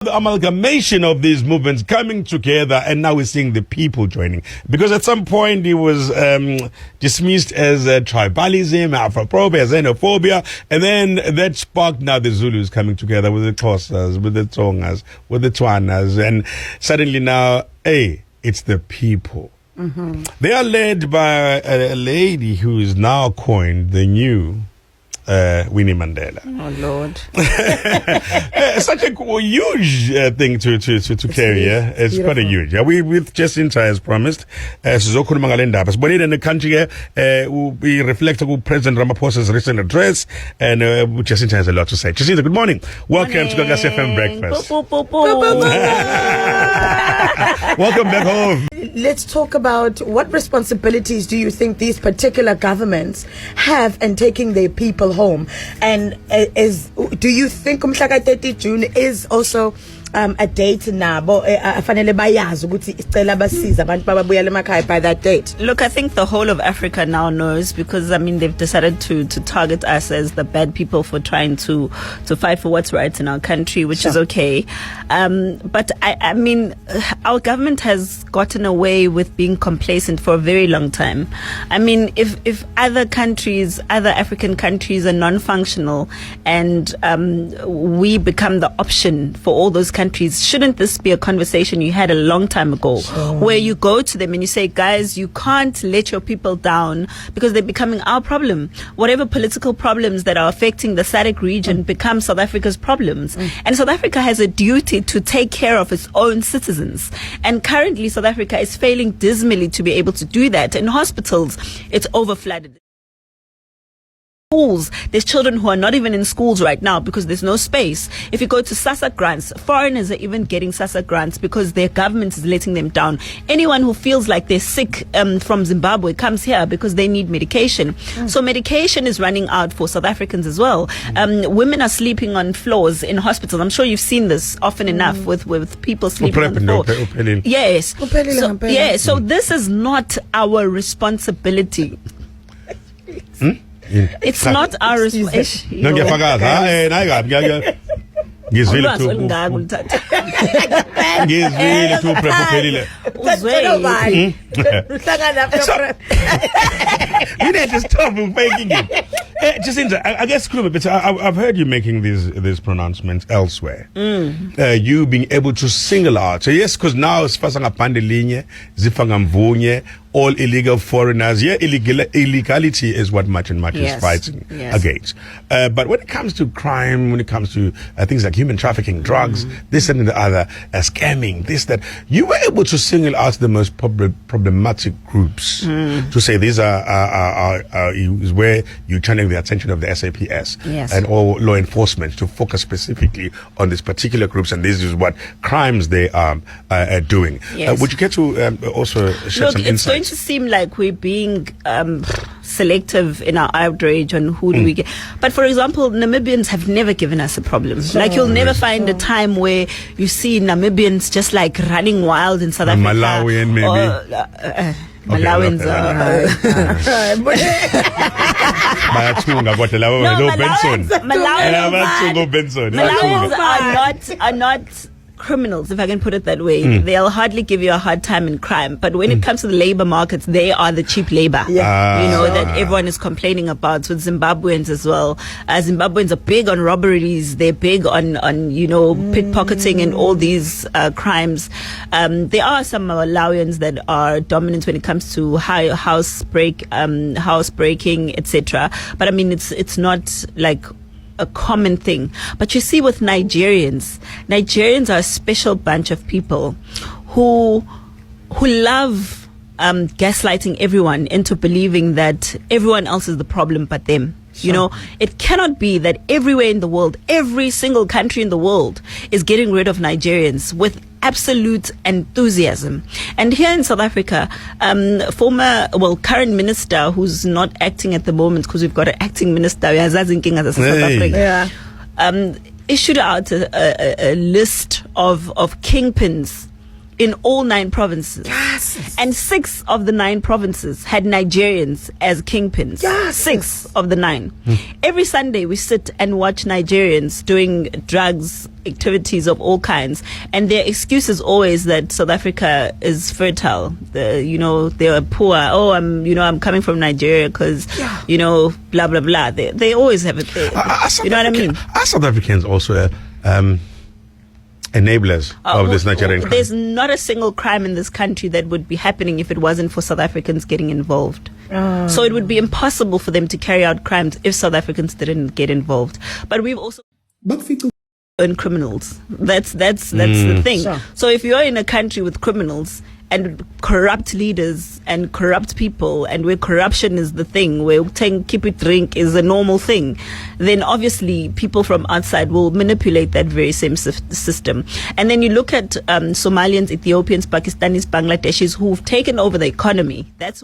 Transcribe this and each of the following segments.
The amalgamation of these movements coming together, and now we're seeing the people joining. Because at some point it was dismissed as tribalism, Afrophobia, xenophobia, and then that sparked now the Zulus coming together with the Xhosas, with the Tongas, with the Tswanas, and suddenly now, hey, it's the people. Mm-hmm. They are led by a lady who is now coined the new Winnie Mandela. Oh Lord! Such a huge thing to carry. Yeah, it's beautiful. Quite a huge. Yeah, we with Jacinta as promised. Sizokhuluma ngale ndaba. Sibonile in the country. We reflect on President Ramaphosa's recent address, and Jacinta has a lot to say. Jacinta, good morning. Welcome to Gagas FM Breakfast. Welcome back home. Let's talk about what responsibilities do you think these particular governments have in taking their people home, and do you think umhlaka 30 June is also a date nabo afanele bayazi ukuthi icela basiza abantu babuyela emakhaya by that date? Look, I think the whole of Africa now knows, because I mean they've decided to target us as the bad people for trying to fight for what's right in our country, which is okay. But I mean our government has gotten away with being complacent for a very long time. I mean, if other countries, other African countries are non-functional, and we become the option for all those countries, shouldn't this be a conversation you had a long time ago, where you go to them and you say, guys, you can't let your people down because they're becoming our problem. Whatever political problems that are affecting the SADC region become South Africa's problems. And South Africa has a duty to take care of its own citizens. And currently South Africa is failing dismally to be able to do that. In hospitals, it's overflooded. Schools, there's children who are not even in schools right now because there's no space. If you go to SASSA grants, foreigners are even getting SASSA grants because their government is letting them down. Anyone who feels like they're sick from Zimbabwe comes here because they need medication. So medication is running out for South Africans as well. Women are sleeping on floors in hospitals. I'm sure you've seen this often enough with people sleeping on the floor. Yes. So this is not our responsibility. It's not our responsibility. No, Jacinta, I guess but I've heard you making these pronouncements elsewhere. You being able to single out. So yes, because now it's all illegal foreigners. Yeah, illegality is what Much and Much is fighting against. But when it comes to crime, when it comes to things like human trafficking, drugs, this and the other, scamming, this, that, you were able to single out the most problematic groups to say these are is where you're channeling the attention of the SAPS and all law enforcement to focus specifically on these particular groups, and this is what crimes they are doing. Would you care to also shed some insight? It's going to seem like we're being selective in our outrage on who do we get. But for example, Namibians have never given us a problem. Like you'll never find a time where you see Namibians just like running wild in South Africa. Malawian maybe. Malawians are not criminals, if I can put it that way. They'll hardly give you a hard time in crime, but when it comes to the labor markets, they are the cheap labor. That everyone is complaining about, with Zimbabweans as well. Zimbabweans are big on robberies, they're big on pickpocketing and all these crimes. There are some Malawians that are dominant when it comes to house breaking, etc. But I mean, it's not like a common thing. But you see, with Nigerians are a special bunch of people who love gaslighting everyone into believing that everyone else is the problem but them. You know, it cannot be that everywhere in the world, every single country in the world is getting rid of Nigerians with absolute enthusiasm. And here in South Africa, current minister, who's not acting at the moment because we've got an acting minister, issued out a list of kingpins in all 9 provinces. Yes. And 6 of the 9 provinces had Nigerians as kingpins. Yes. 6 of the 9. Every Sunday we sit and watch Nigerians doing drugs, activities of all kinds, and their excuse is always that South Africa is fertile. They're poor. Oh, I'm coming from Nigeria because blah blah blah. They always have it there. You know what I mean? Are South Africans also enablers of this Nigerian crime? There's not a single crime in this country that would be happening if it wasn't for South Africans getting involved. So it would be impossible for them to carry out crimes if South Africans didn't get involved. But we've also and criminals. That's the thing. Sure. So if you're in a country with criminals and corrupt leaders and corrupt people, and where corruption is the thing, where keep it drink is a normal thing, then obviously people from outside will manipulate that very same system. And then you look at Somalians, Ethiopians, Pakistanis, Bangladeshis who've taken over the economy. That's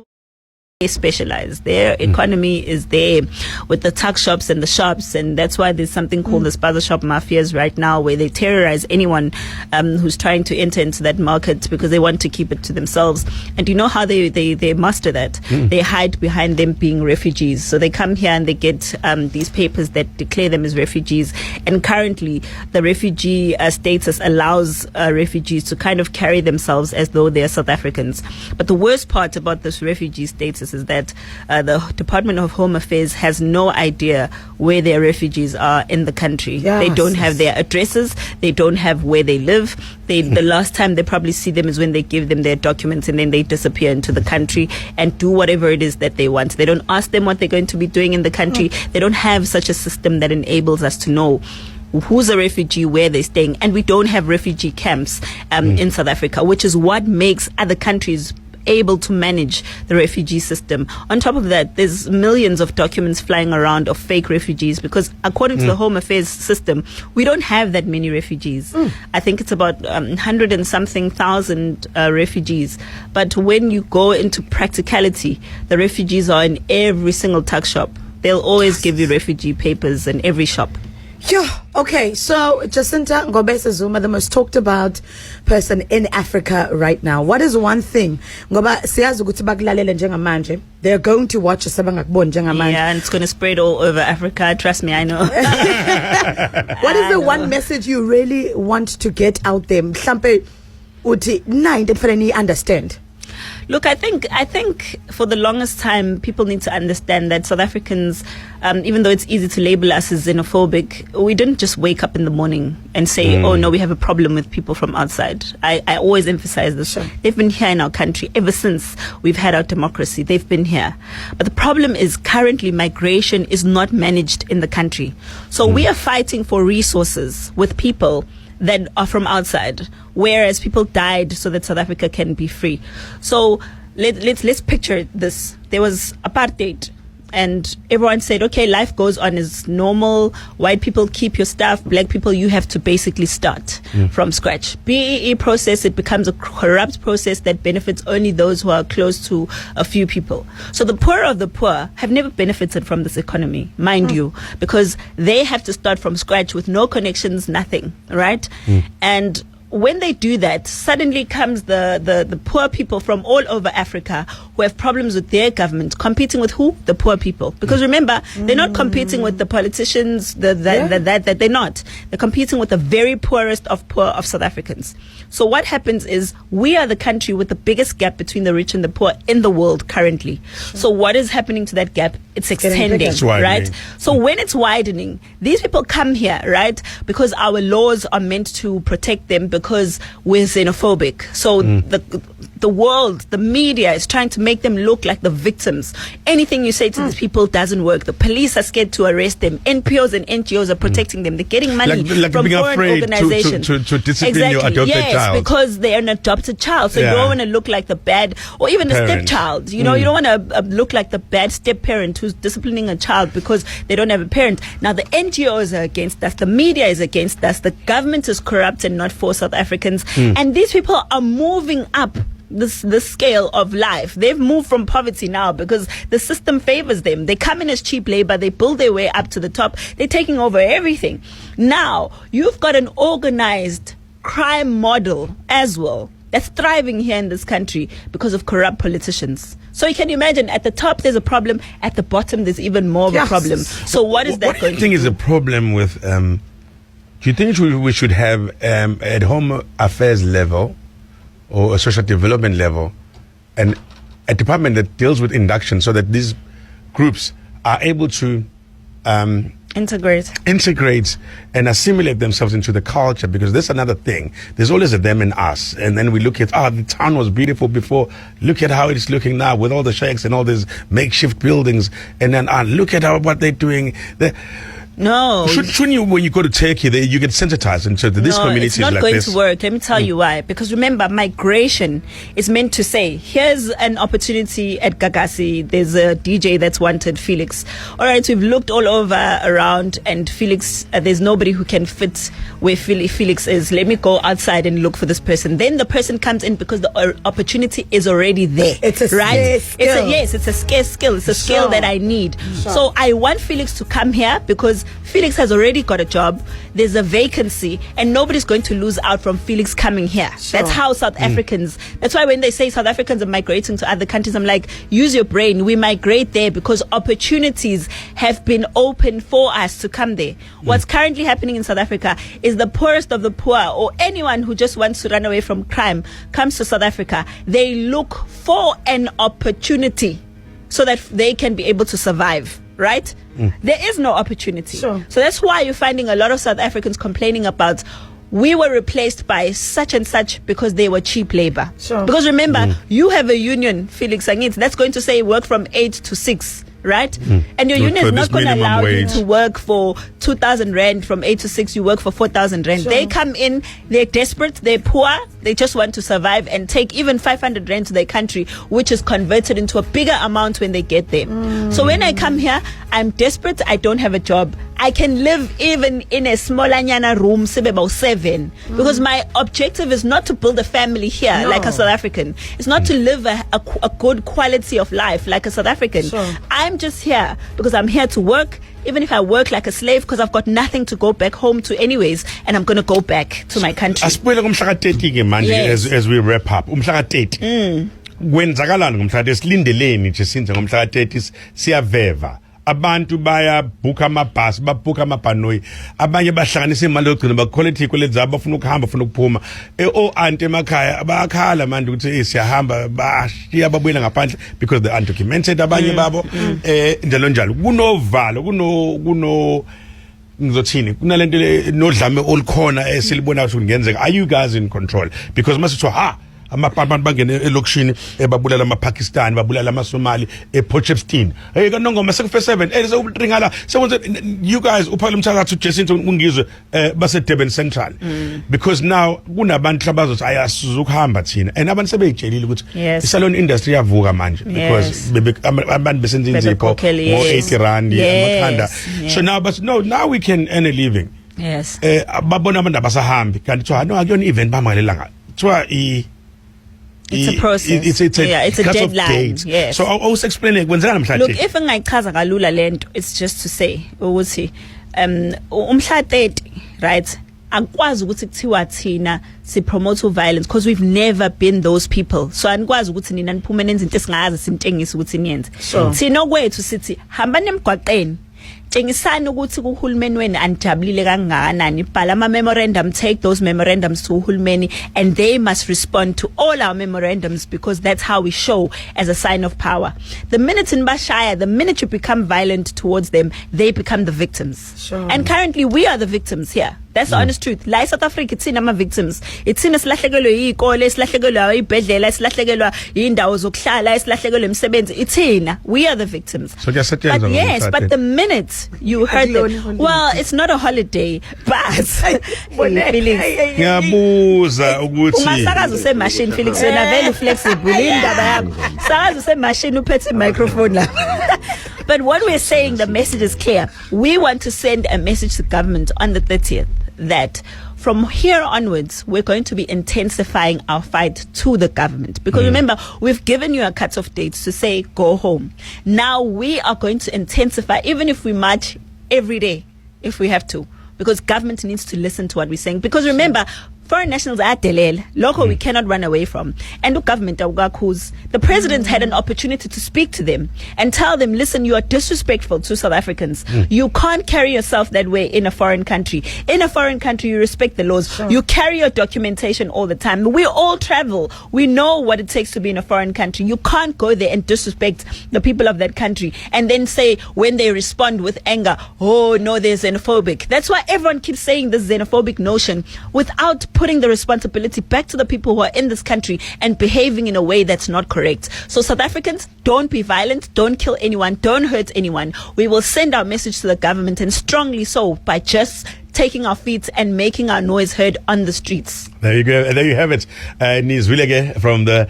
they specialize. Their economy is there with the tuck shops and the shops, and that's why there's something called the spaza shop mafias right now, where they terrorize anyone who's trying to enter into that market because they want to keep it to themselves. And you know how they master that? They hide behind them being refugees. So they come here and they get these papers that declare them as refugees. And currently, the refugee status allows refugees to kind of carry themselves as though they're South Africans. But the worst part about this refugee status is that the Department of Home Affairs has no idea where their refugees are in the country. Yes. They don't have their addresses. They don't have where they live. The last time they probably see them is when they give them their documents, and then they disappear into the country and do whatever it is that they want. They don't ask them what they're going to be doing in the country. They don't have such a system that enables us to know who's a refugee, where they're staying. And we don't have refugee camps in South Africa, which is what makes other countries able to manage the refugee system. On top of that, there's millions of documents flying around of fake refugees, because according to the Home Affairs system, we don't have that many refugees. I think it's about 100 and something thousand refugees. But when you go into practicality, the refugees are in every single tuck shop. They'll always give you refugee papers in every shop. Yeah. Okay, so Jacinta Ngobese Zuma, the most talked about person in Africa right now. What is one thing? Ngoba siyazi ukuthi bakulalele njengamanje. They're going to watch us abangakuboni njengamanje. Yeah, and it's going to spread all over Africa. Trust me, I know. What is the one message you really want to get out there? Mhlambe uthi na into ekufanele understand. Look, I think for the longest time, people need to understand that South Africans, even though it's easy to label us as xenophobic, we didn't just wake up in the morning and say, oh no, we have a problem with people from outside. I always emphasize this. Sure. They've been here in our country ever since we've had our democracy. They've been here. But the problem is currently migration is not managed in the country. So we are fighting for resources with people that are from outside, whereas people died so that South Africa can be free. So let's picture this. There was apartheid, and everyone said, okay, life goes on as normal. White people keep your stuff. Black people, you have to basically start from scratch. BEE process, it becomes a corrupt process that benefits only those who are close to a few people. So the poor of the poor have never benefited from this economy, mind you, because they have to start from scratch with no connections, nothing, right? And when they do that, suddenly comes the poor people from all over Africa who have problems with their government, competing with who? The poor people. Because remember, they're not competing with the politicians, that they're not. They're competing with the very poorest of poor of South Africans. So what happens is we are the country with the biggest gap between the rich and the poor in the world currently. So what is happening to that gap? It's extending, right? So when it's widening, these people come here, right? Because our laws are meant to protect them, because we're xenophobic. So the world, the media is trying to make them look like the victims. Anything you say to these people doesn't work. The police are scared to arrest them. NPOs and NGOs are protecting them. They're getting money from foreign organizations. To discipline your adopted child. Because they're an adopted child. So you don't want to look like the bad, or even a stepchild. You know, you don't want to look like the bad step-parent who's disciplining a child because they don't have a parent. Now the NGOs are against us. The media is against us. The government is corrupt and not for South Africans. And these people are moving up the scale of life. They've moved from poverty now because the system favors them. They come in as cheap labor. They build their way up to the top. They're taking over everything. Now, you've got an organized crime model as well that's thriving here in this country because of corrupt politicians. So you can imagine at the top there's a problem, at the bottom there's even more of a problem. So what is that what going do you think to is do? a problem with, do you think we should have at Home Affairs level or a social development level and a department that deals with induction so that these groups are able to integrate and assimilate themselves into the culture? Because that's another thing. There's always a them and us. And then we look at, the town was beautiful before. Look at how it's looking now with all the shacks and all these makeshift buildings. And then look at what they're doing. No. Shouldn't you, when you go to Turkey, you get sensitized into this community it's not like going this? to work. Let me tell you why. Because remember, migration is meant to say, here's an opportunity at Gagasi. There's a DJ that's wanted, Felix. All right, we've looked all over around, and Felix, there's nobody who can fit where Felix is. Let me go outside and look for this person. Then the person comes in because the opportunity is already there. It's a right? scarce skill. It's a scarce skill. It's a skill that I need. So I want Felix to come here because Felix has already got a job. There's a vacancy, and nobody's going to lose out from Felix coming here. That's how South Africans. That's why when they say South Africans are migrating to other countries, I'm like, use your brain. We migrate there because opportunities have been open for us to come there. What's currently happening in South Africa is the poorest of the poor, or anyone who just wants to run away from crime, comes to South Africa. They look for an opportunity so that they can be able to survive. Right? There is no opportunity. So that's why you're finding a lot of South Africans complaining about, we were replaced by such and such because they were cheap labor. Because remember, you have a union, Felix Angit, that's going to say work from 8 to 6. Right? And your union is not going to allow you to work for 2,000 rand from 8 to 6. You work for 4,000 rand. They come in, they're desperate, they're poor, they just want to survive and take even 500 rand to their country, which is converted into a bigger amount when they get there. So when I come here, I'm desperate, I don't have a job. I can live even in a smaller nyana room, about 7, because my objective is not to build a family here like a South African. It's not to live a good quality of life like a South African. I'm just here because I'm here to work, even if I work like a slave, because I've got nothing to go back home to anyways, and I'm going to go back to my country. Asipele kumhla ka-30 ke manje as we wrap up. Umhla ka-30. Kwenzakalani ngomhla ka-30? Silindeleni nje sinze ngomhla ka-30 siyaveva. Abantu bayabhuka amabhasi, babhuka amabhanoyi, abanye bahlanganisa imali yogcina baquality kwelezi zabo, bafuna ukuhamba, bafuna ukuphuma. Anti emakhaya bayakhala manje ukuthi siyahamba, bashiya babuyela ngaphandle because they undocumented abanye babo, njalo njalo. Kunovalo, kuno ngizothini, kunalento nodlame olukhona esilibona ukuthi kungenzeka. Are you guys in control? Because masithiwa abantu bangene elokishini babulala amaPakistan, babulala amaSomali ePotchefstroom. Hey kanongoma sekufe 7 sewuringala sekwenze you guys uphakela umthakathi uJacinto ungizwe base Durban Central, because now kunabantu abazothi ayasuzukuhamba thina, and abantu sebeyitshelile ukuthi isalon industry yavuka manje because abantu besenza inzipho ngo 80 rand amakhanda. So now we can earn a living. Babona abantu abasahambi kanti kuthiwa no akuyona event bamagalela ngayo, kuthiwa it's a process. It's a deadline. Yes. So I was explaining kwenzeka namhlanje. Look, if ngichaza kalula lento, it's just to say ukuthi umhla 30, right? Akwazi ukuthi kuthiwa thina si promote violence because we've never been those people. So anikwazi ukuthi nina niphume nenze into esingazi sintengisa ukuthi niyenze. Thina okwethu sithi hamba nemgwaqeni. Tshengisani ukuthi kuhulumeni wenu anijabulile kangakanani, bhala ama memorandum, take those memorandums to uhulumeni, and they must respond to all our memorandums because that's how we show as a sign of power. The minute in Bashaya, the minute you become violent towards them, they become the victims. And currently we are the victims here. That's the honest truth. La South Africa, it's in our victims. It's in silahlekelwe iy'kole, silahlekelwe ibhedlela, silahlekelwe indawo zokuhlala, silahlekelwe imisebenzi. It's in. We are the victims. So just but yes, but the minute you heard them, well, it's not a holiday, but ngiyabuza ukuthi ungasakaza usemashini Felix, wena vele flexible indaba yakho. Sakaza usemashini uphethe microphone la. But what we're saying, the message is clear. We want to send a message to government on the 30th that from here onwards, we're going to be intensifying our fight to the government. Because remember, we've given you a cut-off date to say, go home. Now we are going to intensify, even if we march every day, if we have to. Because government needs to listen to what we're saying. Because remember, foreign nationals are delel. Local we cannot run away from. And the government the president had an opportunity to speak to them and tell them, listen, you are disrespectful to South Africans. You can't carry yourself that way in a foreign country. In a foreign country, you respect the laws. Sure. You carry your documentation all the time. We all travel. We know what it takes to be in a foreign country. You can't go there and disrespect the people of that country and then say when they respond with anger, oh no, they're xenophobic. That's why everyone keeps saying this xenophobic notion without putting the responsibility back to the people who are in this country and behaving in a way that's not correct. So South Africans, don't be violent, don't kill anyone, don't hurt anyone. We will send our message to the government, and strongly so, by just taking our feet and making our noise heard on the streets. There you go. There you have it. Nizwileke from the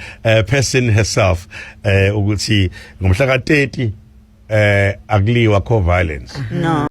person herself. Ukuthi ngomhla ka 30 akuliwa co violence. No.